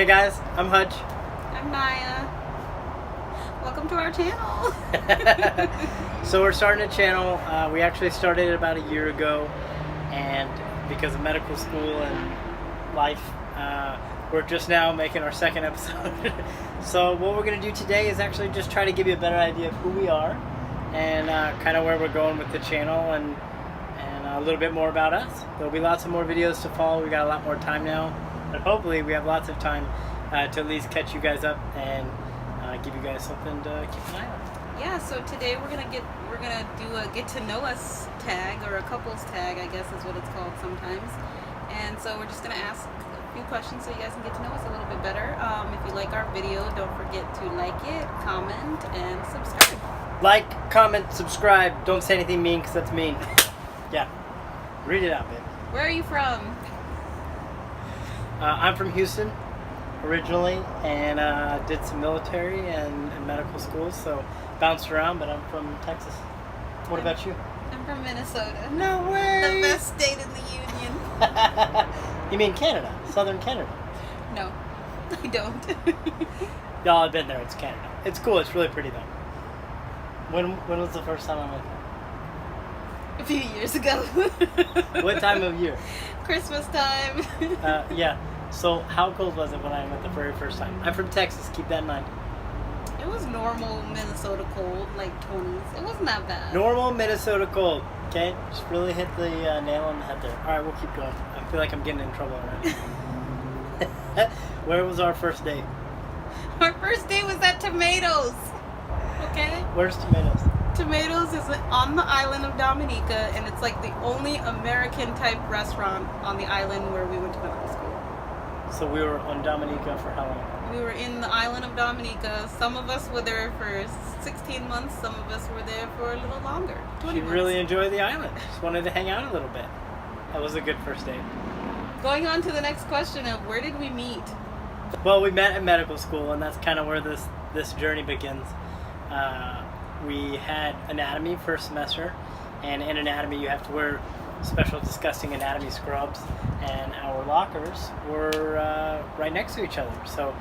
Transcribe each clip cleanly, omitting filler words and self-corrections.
guys, I'm Hutch. I'm Naya. Welcome to our channel. So we're starting a channel. We actually started it about a year ago, and because of medical school and life, we're just now making our second episode. So what we're going to do today is actually just try to give you a better idea of who we are and kind of where we're going with the channel and a little bit more about us. There'll be lots of more videos to follow. We got a lot more time now, but hopefully we have lots of time to at least catch you guys up and give you guys something to keep an eye on. Yeah, so today we're gonna do a get to know us tag, or a couples tag, I guess is what it's called sometimes. And so we're just gonna ask a few questions so you guys can get to know us a little bit better. If you like our video, don't forget to like it, comment, and subscribe. Like, comment, subscribe. Don't say anything mean because that's mean. Yeah, read it out, babe. Where are you from? I'm from Houston originally, and did some military and medical school, so bounced around, but I'm from Texas. What about you? I'm from Minnesota. No way! The best state in the union. You mean Canada? Southern Canada? No, I don't. Y'all have been there. It's Canada. It's cool. It's really pretty, though. When was the first time I went there? A few years ago. What time of year? Christmas time. Yeah. So how cold was it when I went the very first time? I'm from Texas. Keep that in mind. It was normal Minnesota cold, like 20s. It wasn't that bad. Normal Minnesota cold. Okay? Just really hit the nail on the head there. All right, we'll keep going. I feel like I'm getting in trouble already. Where was our first date? Our first date was at Tomatoes. Okay? Where's Tomatoes? Tomatoes is on the island of Dominica, and it's like the only American-type restaurant on the island where we went to medical school. So we were on Dominica for how long? We were in the island of Dominica. Some of us were there for 16 months. Some of us were there for a little longer. 20 She months. really enjoyed the island. Just wanted to hang out a little bit. That was a good first date. Going on to the next question of where did we meet? Well, we met at medical school, and that's kind of where this journey begins. We had anatomy first semester, and in anatomy you have to wear special disgusting anatomy scrubs, and our lockers were right next to each other. So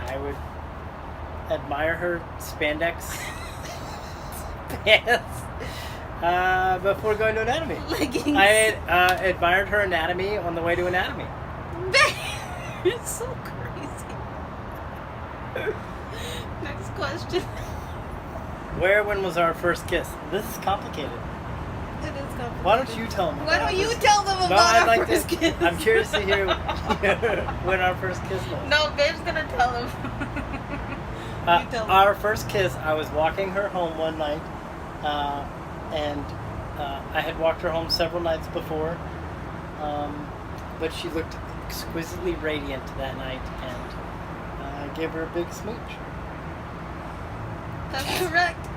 I would admire her spandex pants before going to anatomy. Leggings. I had admired her anatomy on the way to anatomy. It's so crazy. Next question. Where, when was our first kiss? This is complicated. It is complicated. Why don't you tell them? Why don't you tell them about our first kiss? I'm curious to hear when our first kiss was. No, babe's gonna tell them. You tell them. Our first kiss, I was walking her home one night, and I had walked her home several nights before, but she looked exquisitely radiant that night, and I gave her a big smooch. That's correct.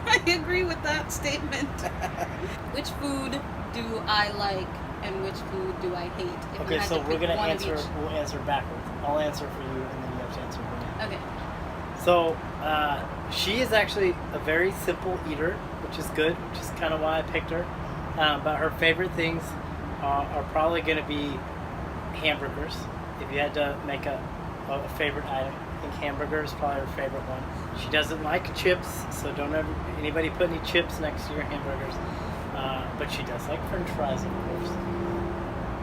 I agree with that statement. Which food do I like and which food do I hate? If Okay, you had so to we're pick gonna one of answer. each. We'll answer backwards. I'll answer for you, and then you have to answer for me. Okay. So she is actually a very simple eater, which is good, which is kind of why I picked her. But her favorite things are probably going to be hamburgers. If you had to make a favorite item, I think hamburger is probably her favorite one. She doesn't like chips, so don't ever anybody put any chips next to your hamburgers. But she does like French fries, of course.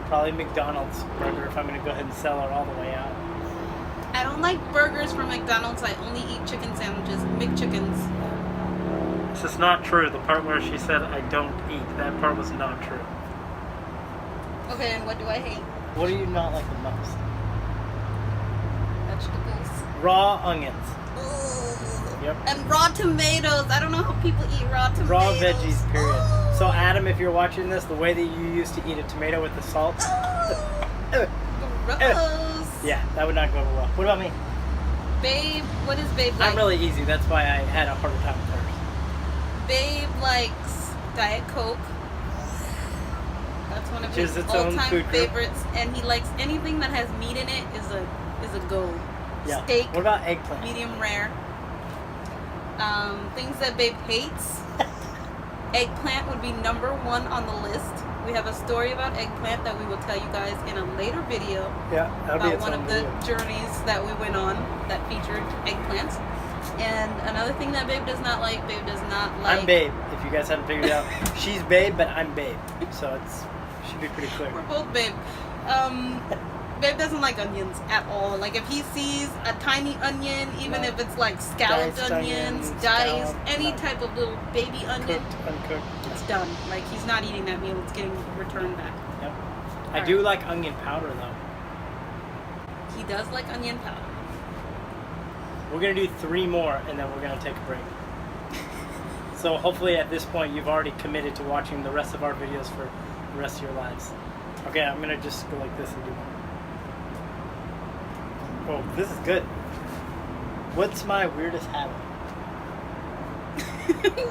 Probably McDonald's burger if I'm going to go ahead and sell her all the way out. I don't like burgers from McDonald's. I only eat chicken sandwiches, McChickens. This is not true. The part where she said I don't eat, that part was not true. Okay, and what do I hate? What do you not like the most? Vegetables. Raw onions. Ugh. Yep. And raw tomatoes. I don't know how people eat raw tomatoes. Raw veggies, period. Ugh. So Adam, if you're watching this, the way that you used to eat a tomato with the salt, Gross. yeah, that would not go over well. What about me? Babe, what is Babe like? I'm really easy. That's why I had a harder time with hers. Babe likes Diet Coke. That's one of Which is his its own all-time food group. favorites, and he likes anything that has meat in it is a go. Yeah. Steak, What about eggplant? medium rare. Things that Babe hates. Eggplant would be number 1 on the list. We have a story about eggplant that we will tell you guys in a later video Yeah, that'll be about its one own of the video. journeys that we went on that featured eggplants. And another thing that Babe does not like, I'm Babe, if you guys haven't figured it out. She's Babe, but I'm Babe. So should be pretty clear. We're both Babe. Babe doesn't like onions at all. Like if he sees a tiny onion, even No. if it's like scalloped Diced onions, onions, diced, scalloped, any no. type of little baby onion, Cooked, uncooked. it's done. Like he's not eating that meal, it's getting returned back. Yep. I Alright. do like onion powder though. He does like onion powder. We're gonna do 3 more and then we're gonna take a break. So hopefully at this point you've already committed to watching the rest of our videos for the rest of your lives. Okay, I'm gonna just go like this and do one. Oh, this is good. What's my weirdest habit?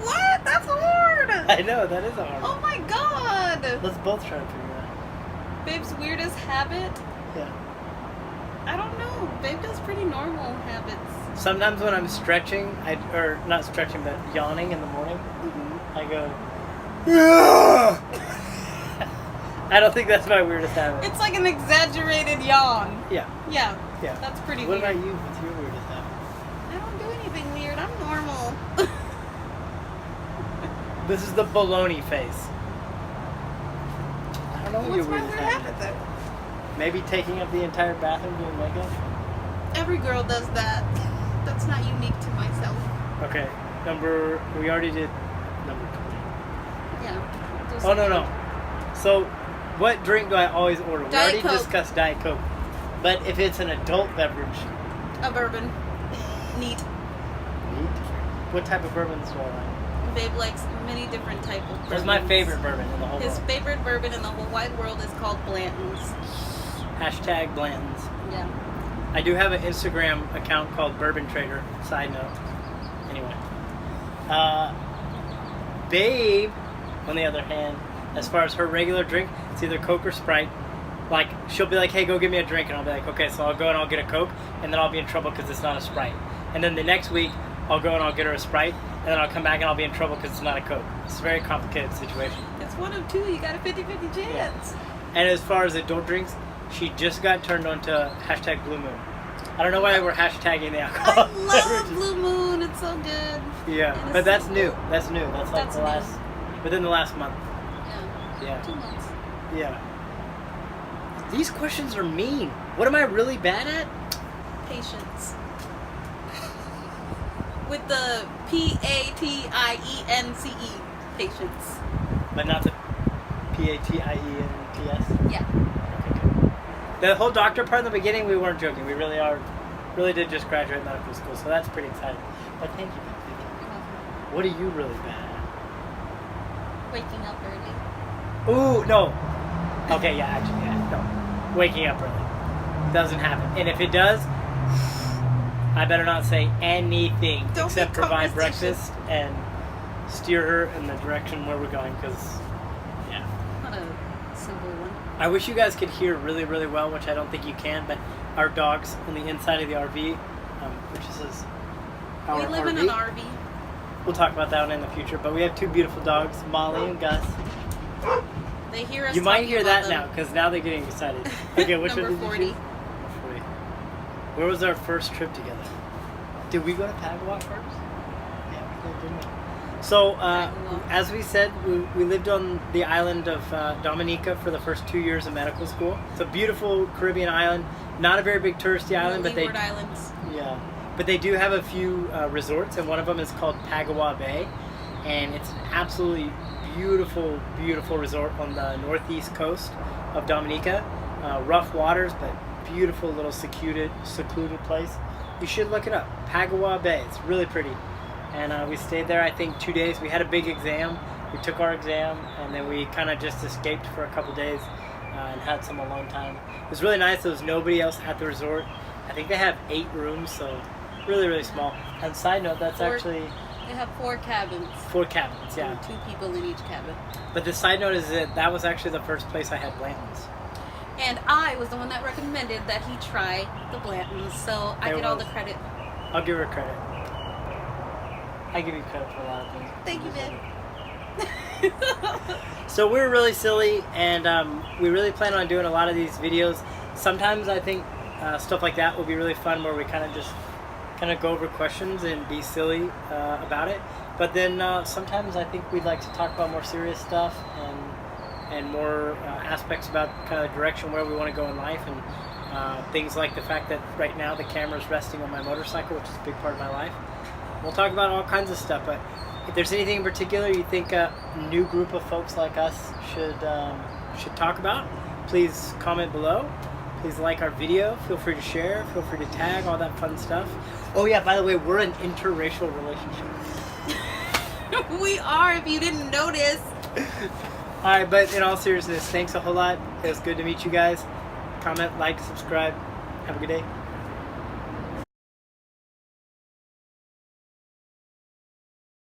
What? That's hard! I know, that is a hard Oh one. my god! Let's both try to figure it out. Babe's weirdest habit? Yeah. I don't know. Babe does pretty normal habits. Sometimes when I'm stretching, or not stretching, but yawning in the morning, I go, I don't think that's my weirdest habit. It's like an exaggerated yawn. Yeah, Yeah, yeah. that's pretty What weird. about you? What's your weirdest habit? I don't do anything weird. I'm normal. This is the baloney face. I don't know what What's your my weirdest weird habit habit then? Maybe taking up the entire bathroom doing makeup? Every girl does that. That's not unique to myself. Okay, we already did number 20. Yeah. Just- Oh, no. So, what drink do I always order? We Diet already Coke. discussed Diet Coke. But if it's an adult beverage, A bourbon. Neat. neat. What type of bourbons do I like? Babe likes many different type of bourbons. What's my favorite bourbon in the whole His world? favorite bourbon in the whole wide world is called Blanton's. Hashtag Blanton's. Yeah. I do have an Instagram account called Bourbon Trader. Side note. Anyway. Babe, on the other hand, as far as her regular drink, it's either Coke or Sprite. Like, she'll be like, hey, go get me a drink. And I'll be like, okay, so I'll go and I'll get a Coke. And then I'll be in trouble because it's not a Sprite. And then the next week, I'll go and I'll get her a Sprite. And then I'll come back and I'll be in trouble because it's not a Coke. It's a very complicated situation. It's one of 2. You got a 50-50 chance. And as far as adult drinks, she just got turned on to hashtag Blue Moon. I don't know why we're hashtagging the alcohol. I love beverages. Blue Moon. It's so good. Yeah, And but it's that's so new. cool. That's new. That's like That's the new. last, within the last month. Yeah. Yeah. 2 months. Yeah. These questions are mean. What am I really bad at? Patience. With the P-A-T-I-E-N-C-E. Patience. But not the P-A-T-I-E-N-T-S. Yeah. Okay, good. The whole doctor part in the beginning, we weren't joking. We really did just graduate medical school, so that's pretty exciting. But thank you. What are you really bad Waking up early. at? Ooh, no. Okay, yeah, actually, yeah, no. Waking up early. Doesn't happen. And if it does, I better not say anything Don't except be provide conversational. breakfast and steer her in the direction where we're going, because, yeah. Not a simple one. I wish you guys could hear really, really well, which I don't think you can, but our dogs on the inside of the RV, which is our We live in RV. an RV. We'll talk about that one in the future, but we have 2 beautiful dogs, Molly and Gus. They hear us You might talking hear about that now, them. because now they're getting excited. Okay, which Number one did 40. you choose? Number 40. Where was our first trip together? Did we go to Pagua first? Yeah, we did, didn't we? So, Pagua. as we said, we lived on the island of Dominica for the first 2 years of medical school. It's a beautiful Caribbean island, not a very big touristy island, but Leeward Islands. yeah, but they do have a few resorts, and one of them is called Pagua Bay, and it's an absolutely beautiful, beautiful resort on the northeast coast of Dominica. Rough waters, but beautiful little secluded place. You should look it up. Pagua Bay. It's really pretty. And we stayed there, I think, 2 days. We had a big exam. We took our exam, and then we kind of just escaped for a couple days and had some alone time. It was really nice. There was nobody else at the resort. I think they have 8 rooms, so really, really small. And side note, that's 4 actually They have 4 cabins. 4 cabins, yeah. And 2 people in each cabin. But the side note is that was actually the first place I had Blanton's. And I was the one that recommended that he try the Blantons, so I There get all was. the credit. I'll give her credit. I give you credit for a lot of things. Thank you, babe. So we're really silly, and we really plan on doing a lot of these videos. Sometimes I think stuff like that will be really fun, where we kind of go over questions and be silly about it. But then sometimes I think we'd like to talk about more serious stuff and more aspects about kind of the direction where we want to go in life, and things like the fact that right now the camera's resting on my motorcycle, which is a big part of my life. We'll talk about all kinds of stuff, but if there's anything in particular you think a new group of folks like us should talk about, please comment below. Please like our video. Feel free to share. Feel free to tag, all that fun stuff. Oh yeah, by the way, we're an interracial relationship. We are, if you didn't notice. Alright, but in all seriousness, thanks a whole lot. It was good to meet you guys. Comment, like, subscribe. Have a good day.